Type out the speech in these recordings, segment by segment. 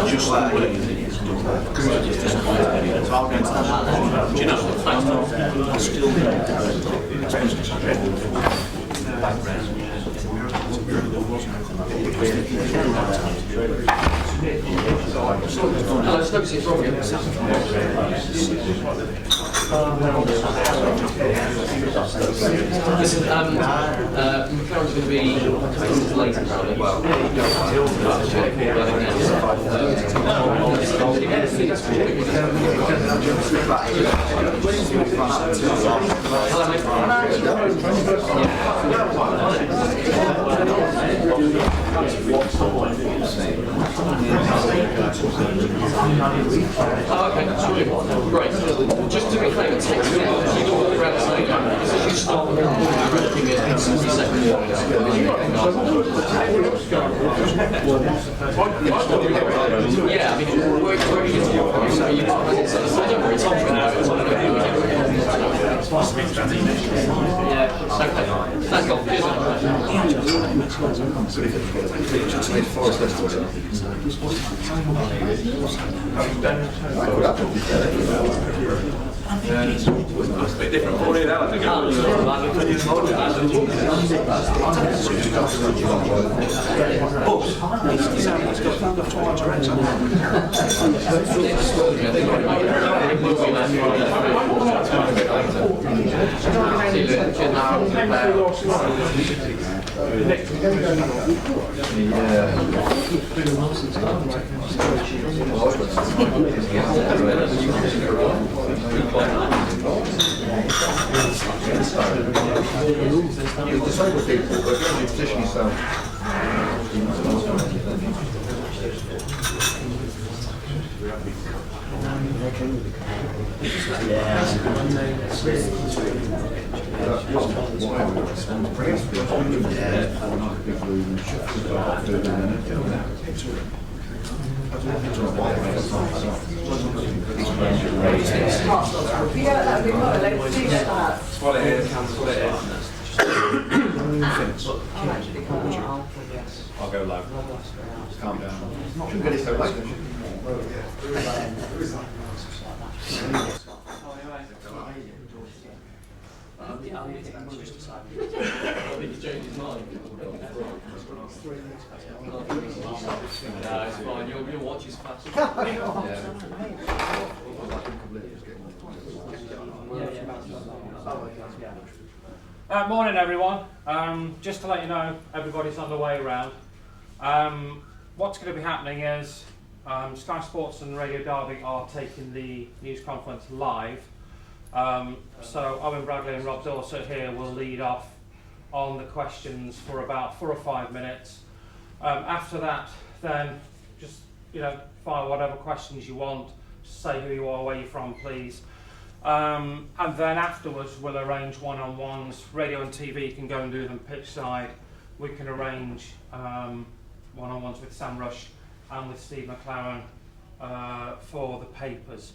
Just like do you know, still Hello, Stokes here from Listen, McLaren's going to be later probably. Oh, okay, great. Just to be clear, the text you don't walk around saying that you start recording it in 60 seconds. Yeah, I mean, where are you going to go? I don't worry, Tom's going to know. Yeah, okay. Thanks, God. it's a bit different 48 hours ago. You disabled people, but you position yourself. That's what it is. That's what it is. I'll go low. Calm down. Shouldn't get it so late, should He's changed his mind. No, it's fine. Your watch is fast. Morning everyone. Just to let you know, everybody's on the way around. What's going to be happening is Sky Sports and Radio Derby are taking the news conference live. So Owen Bradley and Rob Dorset here will lead off on the questions for about 4 or 5 minutes. After that, then just fire whatever questions you want. Just say who you are, where you're from, please. And then afterwards we'll arrange one-on-ones. Radio and TV can go and do them pitch side. We can arrange one-on-ones with Sam Rush and with Steve McCLAREN for the papers.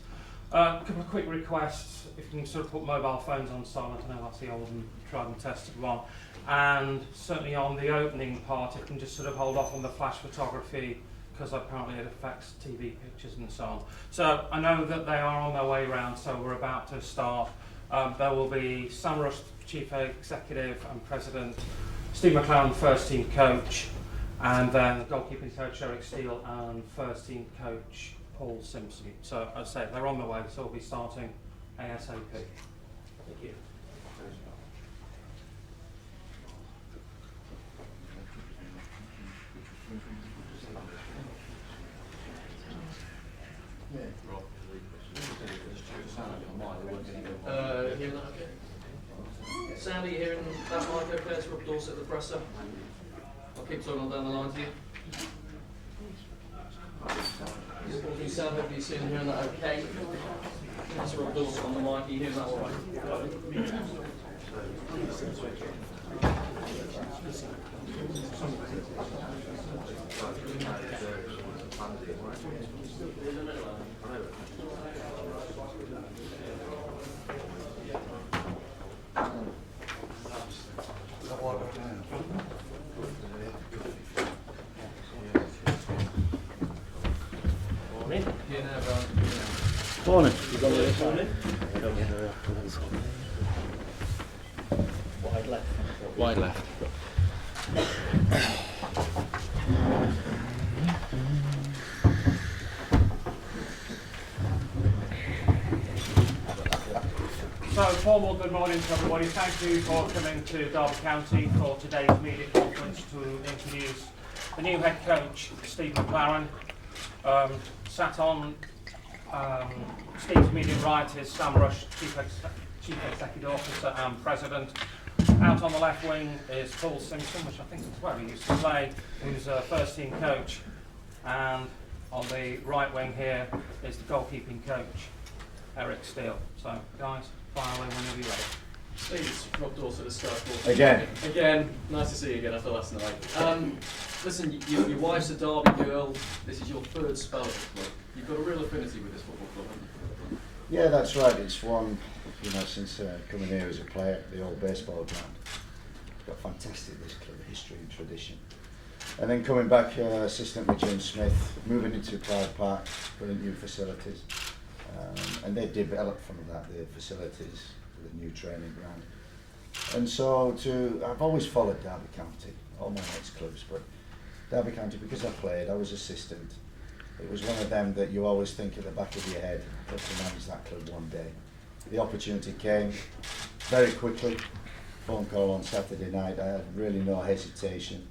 A couple of quick requests. If you can sort of put mobile phones on silent, I know that's the old and tried and tested one. And certainly on the opening part, you can just sort of hold off on the flash photography, because apparently it affects TV pictures and so on. So I know that they are on their way round, so we're about to start. There will be Sam Rush, Chief Executive and President, Steve McLaren, First Team Coach, and then goalkeeping coach Eric Steele and First Team Coach Paul Simpson. So as I say, they're on the way, so we'll be starting ASAP. Thank you. Hearing that okay? Sandy, hearing that mic okay? It's Rob Dorset, the presser. I'll keep talking on down the line to you. Hopefully, Sam, hopefully you're seeing hearing that okay. That's Rob Dorset on the mic. Are you hearing that all right? Morning. Here now, Brian. Morning. Wide left. Wide left. So, formal good morning to everybody. Thank you for coming to Derby County for today's media conference to introduce the new head coach, Steve McCLAREN. Sat on Steve's immediate right is Sam Rush, Chief Executive Officer and President. Out on the left wing is Paul Simpson, which I think is where he used to play, who's a first team coach. And on the right wing here is the goalkeeping coach, Eric Steele. So, guys, fire away whenever you're ready. Steve, it's Rob Dawson at Sky Sports. Again. Nice to see you again after last night. Listen, your wife's a Derby girl. This is your third spell at the club. You've got a real affinity with this football club, haven't you? Yeah, that's right. It's one, since coming here as a player, the old baseball ground. It's got fantastic, this club, history and tradition. And then coming back, assistant with James Smith, moving into Pride Park, putting new facilities. And they developed from that, the facilities, the new training ground. And so I've always followed Derby County, all my mates' clubs, but Derby County, because I played, I was assistant. It was one of them that you always think at the back of your head, I'd love to manage that club one day. The opportunity came very quickly. Phone call on Saturday night, I had really no hesitation.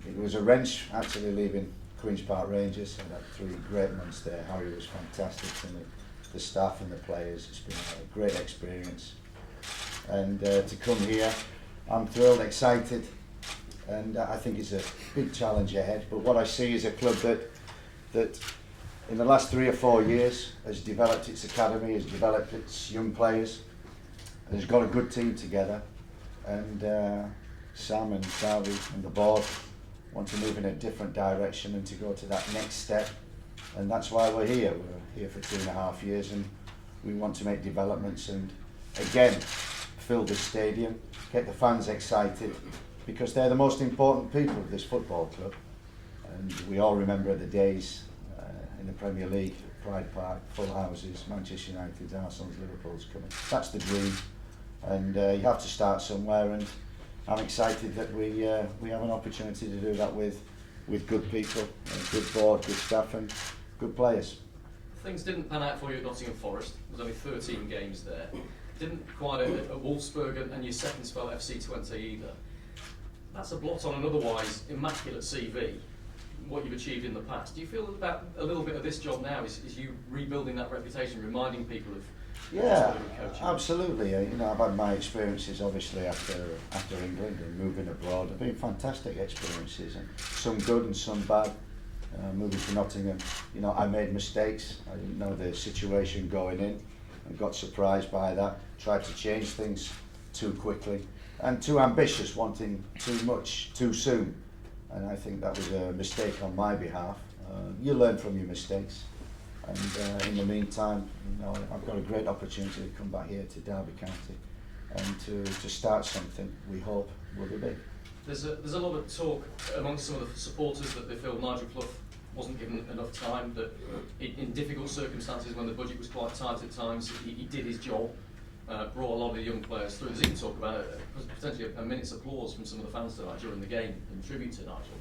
It was a wrench actually leaving Queen's Park Rangers. I had 3 great months there. Harry was fantastic to me. The staff and the players, it's been a great experience. And to come here, I'm thrilled, excited, and I think it's a big challenge ahead. But what I see is a club that in the last 3 or 4 years has developed its academy, has developed its young players, has got a good team together, and Sam and Darby and the board want to move in a different direction and to go to that next step. And that's why we're here. We're here for 2.5 years, and we want to make developments and again fill the stadium, get the fans excited, because they're the most important people of this football club. And we all remember the days in the Premier League, Pride Park, full houses, Manchester United, Arsenal's, Liverpool's coming. That's the dream, and you have to start somewhere, and I'm excited that we have an opportunity to do that with good people, good board, good staff and good players. Things didn't pan out for you at Nottingham Forest. There was only 13 games there. Didn't quite at Wolfsburg and your second spell at FC Twente either. That's a blot on an otherwise immaculate CV, what you've achieved in the past. Do you feel about a little bit of this job now is you rebuilding that reputation, reminding people of Yeah, absolutely. I've had my experiences obviously after England and moving abroad. They've been fantastic experiences, and some good and some bad. Moving to Nottingham, I made mistakes. I didn't know the situation going in and got surprised by that. Tried to change things too quickly and too ambitious, wanting too much too soon. And I think that was a mistake on my behalf. You learn from your mistakes. And in the meantime, I've got a great opportunity to come back here to Derby County and to start something we hope will be big. There's a lot of talk amongst some of the supporters that they feel Nigel Clough wasn't given enough time, that in difficult circumstances when the budget was quite tight at times, he did his job, brought a lot of the young players through. There's even talk about potentially a minute's applause from some of the fans tonight during the game in tribute to Nigel.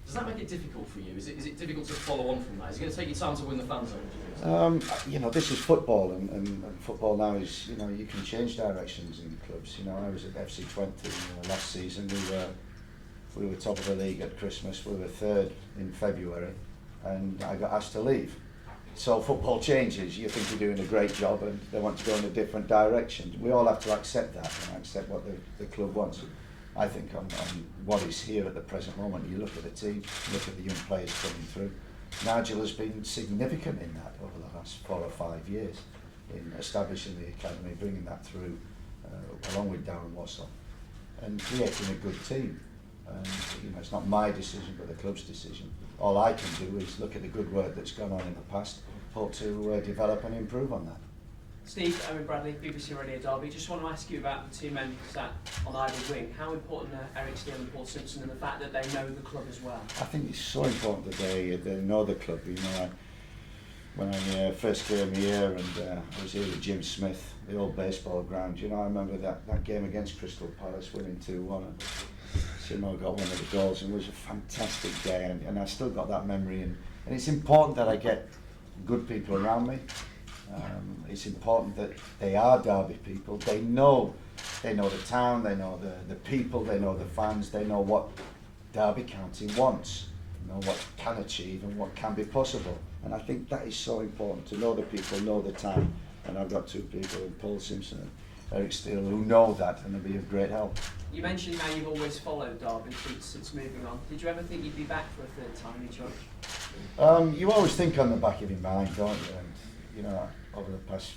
Does that make it difficult for you? Is it difficult to follow on from that? Is it going to take you time to win the fans over? This is football, and football now is, you can change directions in clubs. I was at FC Twente last season. We were top of the league at Christmas. We were 3rd in February, and I got asked to leave. So football changes. You think you're doing a great job, and they want to go in a different direction. We all have to accept that and accept what the club wants. I think on what is here at the present moment, you look at the team, look at the young players coming through. Nigel has been significant in that over the last 4 or 5 years in establishing the academy, bringing that through along with Darren Wassell and creating a good team. And it's not my decision but the club's decision. All I can do is look at the good work that's gone on in the past, hope to develop and improve on that. Steve, Owen Bradley, BBC Radio Derby. Just want to ask you about the 2 men sat on either wing. How important are Eric Steele and Paul Simpson and the fact that they know the club as well? I think it's so important that they know the club. when I first came here, and I was here with Jim Smith, the old baseball ground. You know, I remember that game against Crystal Palace, winning 2-1. And Simo got one of the goals, and it was a fantastic day, and I still got that memory. And it's important that I get good people around me. It's important that they are Derby people. They know the town, they know the people, they know the fans, they know what Derby County wants, you know what can achieve and what can be possible. And I think that is so important, to know the people, know the town. And I've got two people, Paul Simpson and Eric Steele, who know that, and they'll be of great help. You mentioned how you've always followed Derby since moving on. Did you ever think you'd be back for a third time in charge? You always think on the back of your mind, don't you? And you know, over the past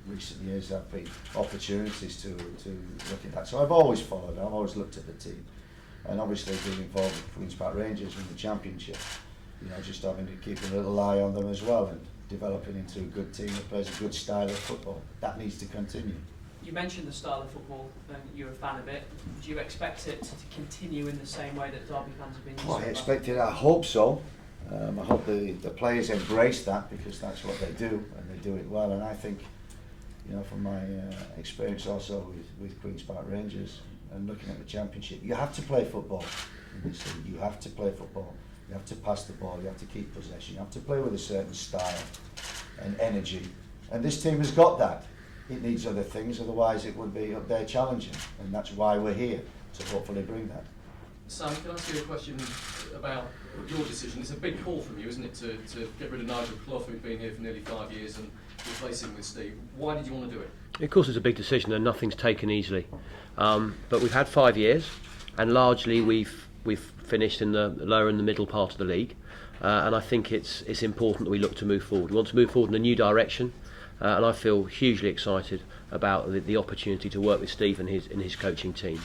recent years, there have been opportunities to look at that. So I've always followed. I've always looked at the team, and obviously being involved with Queen's Park Rangers in the Championship. You know, just having to keep a little eye on them as well, and developing into a good team that plays a good style of football. That needs to continue. You mentioned the style of football, and you're a fan of it. Do you expect it to continue in the same way that Derby fans have been used to? I expect it. I hope so. I hope the players embrace that, because that's what they do, and they do it well. And I think, you know, from my experience also with Queen's Park Rangers and looking at the Championship, you have to play football in this league. You have to play football. You have to pass the ball. You have to keep possession. You have to play with a certain style and energy. And this team has got that. It needs other things, otherwise it would be up there challenging. And that's why we're here, to hopefully bring that. Sam, can I ask you a question about your decision? It's a big call from you, isn't it, to get rid of Nigel Clough, who's been here for nearly 5 years, and replace him with Steve. Why did you want to do it? Of course, it's a big decision, and nothing's taken easily. But we've had 5 years, and largely we've finished in the lower and the middle part of the league. And I think it's important that we look to move forward. We want to move forward in a new direction, and I feel hugely excited about the opportunity to work with Steve and his coaching team.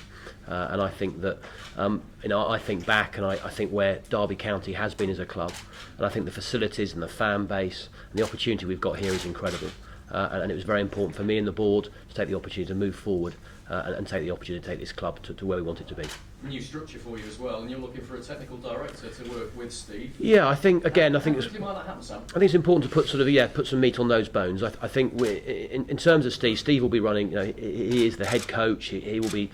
And I think that, you know, I think back and I think where Derby County has been as a club, and I think the facilities and the fan base and the opportunity we've got here is incredible. And it was very important for me and the board to take the opportunity to move forward and take the opportunity to take this club to where we want it to be. New structure for you as well, and you're looking for a technical director to work with Steve. Yeah, I think again, I think How quickly might that happen, Sam? I think it's important to put some meat on those bones. I think in terms of Steve will be running. You know, he is the head coach. He will be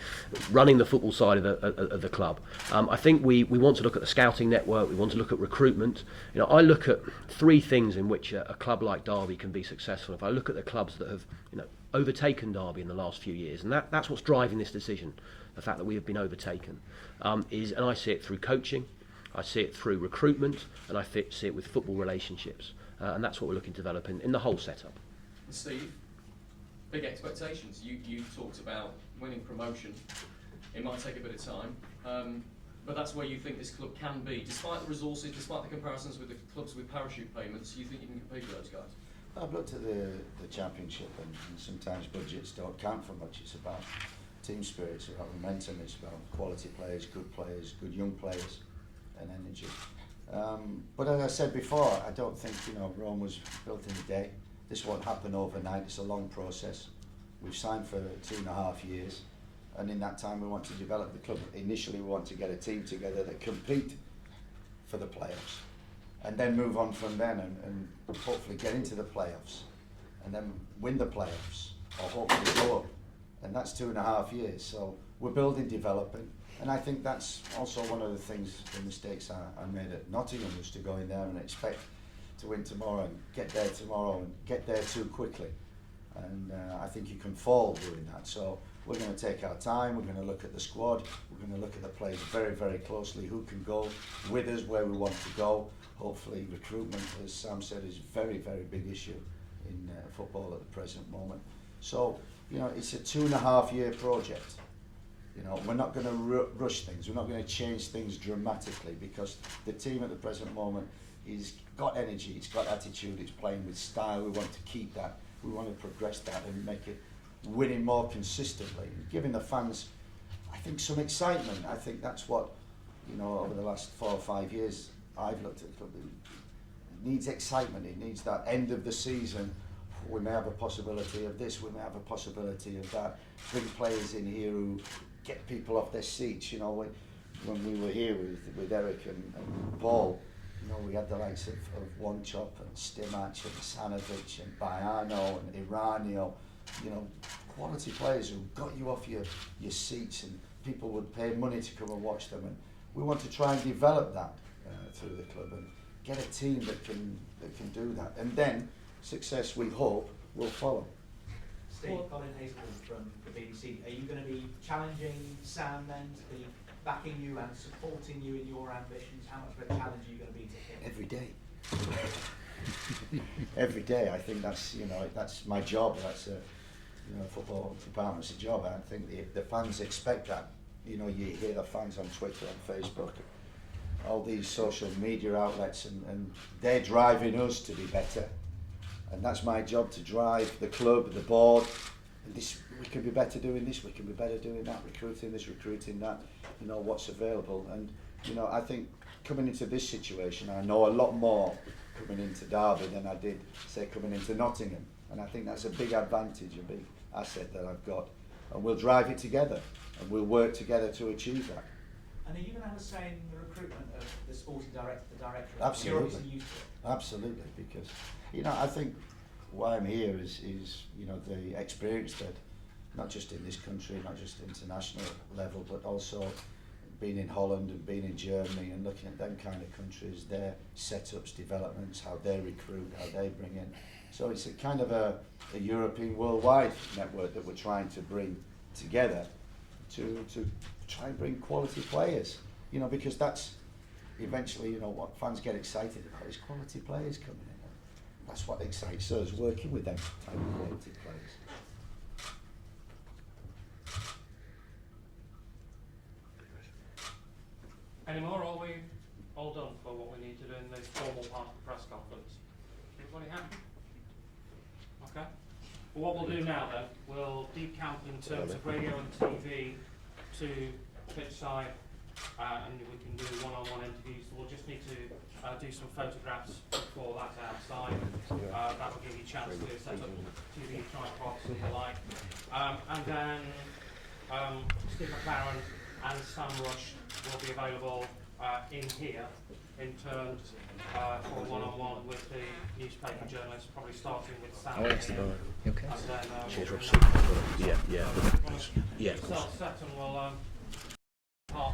running the football side of the club. I think we want to look at the scouting network. We want to look at recruitment. You know, I look at 3 things in which a club like Derby can be successful. If I look at the clubs that have, you know, overtaken Derby in the last few years, and that's what's driving this decision. The fact that we have been overtaken and I see it through coaching, I see it through recruitment, and I see it with football relationships, and that's what we're looking to develop in the whole setup. Steve, big expectations. You talked about winning promotion. It might take a bit of time, but that's where you think this club can be, despite the resources, despite the comparisons with the clubs with parachute payments. You think you can compete with those guys? I've looked at the Championship, and sometimes budgets don't count for much. It's about team spirit, it's about momentum, it's about quality players, good young players, and energy. But as I said before, I don't think, you know, Rome was built in a day. This won't happen overnight. It's a long process. We've signed for 2.5 years, and in that time we want to develop the club. Initially we want to get a team together that compete for the playoffs, and then move on from then and hopefully get into the playoffs, and then win the playoffs, or hopefully go up. And that's 2.5 years. So we're building, developing, and I think that's also one of the things, the mistakes I made at Nottingham, was to go in there and expect to win tomorrow and get there tomorrow and get there too quickly. And I think you can fall doing that. So we're going to take our time. We're going to look at the squad. We're going to look at the players very, very closely. Who can go with us where we want to go? Hopefully, recruitment, as Sam said, is a very, very big issue in football at the present moment. So, you know, it's a 2.5 year project. You know, we're not going to rush things. We're not going to change things dramatically, because the team at the present moment is got energy, it's got attitude, it's playing with style. We want to keep that. We want to progress that and make it winning more consistently, giving the fans, I think, some excitement. I think that's what, you know, over the last 4 or 5 years I've looked at. It needs excitement. It needs that end of the season. We may have a possibility of this, we may have a possibility of that. Bring players in here who get people off their seats. You know, when we were here with Eric and Paul, You know, we had the likes of One Chop and Stimac and Sanovic and Baiano and Iranio, you know, quality players who got you off your seats, and people would pay money to come and watch them. And we want to try and develop that through the club and get a team that can do that. And then success, we hope, will follow. Steve, Colin Hazelwood from the BBC. Are you going to be challenging Sam then to be backing you and supporting you in your ambitions? How much of a challenge are you going to be to him? Every day. Every day. I think that's, you know, that's my job. That's a, you know, football department's a job. I think the fans expect that. You know, you hear the fans on Twitter, on Facebook, all these social media outlets, and they're driving us to be better. And that's my job, to drive the club, the board. And this, we can be better doing this, we can be better doing that, recruiting this, recruiting that, you know, what's available. And, you know, I think coming into this situation, I know a lot more coming into Derby than I did, say, coming into Nottingham. And I think that's a big advantage, a big asset that I've got. And we'll drive it together, and we'll work together to achieve that. And are you going to have a say in the recruitment of the sporting director, the director? Absolutely. You're obviously used to it. Absolutely, because, you know, I think why I'm here is you know, the experience that, not just in this country, not just international level, but also being in Holland and being in Germany and looking at them kind of countries, their setups, developments, how they recruit, how they bring in. So it's a kind of a European worldwide network that we're trying to bring together to try and bring quality players, you know, because that's eventually, you know, what fans get excited about is quality players coming in. That's what excites us, working with them type of quality players. Any more, or are we all done for what we need to do in the formal part of the press conference? Everybody happy? Okay. Well, what we'll do now then, we'll decamp in terms of radio and TV to pitch side, and we can do one-on-one interviews. We'll just need to do some photographs before that outside. That will give you a chance to set up TV tripods and the like. And then Steve McCLAREN and Sam Rush will be available in here in turn for a one-on-one with the newspaper journalists, probably starting with Sam. Okay. And then Cheers, we'll Rob. Yeah. set and we'll part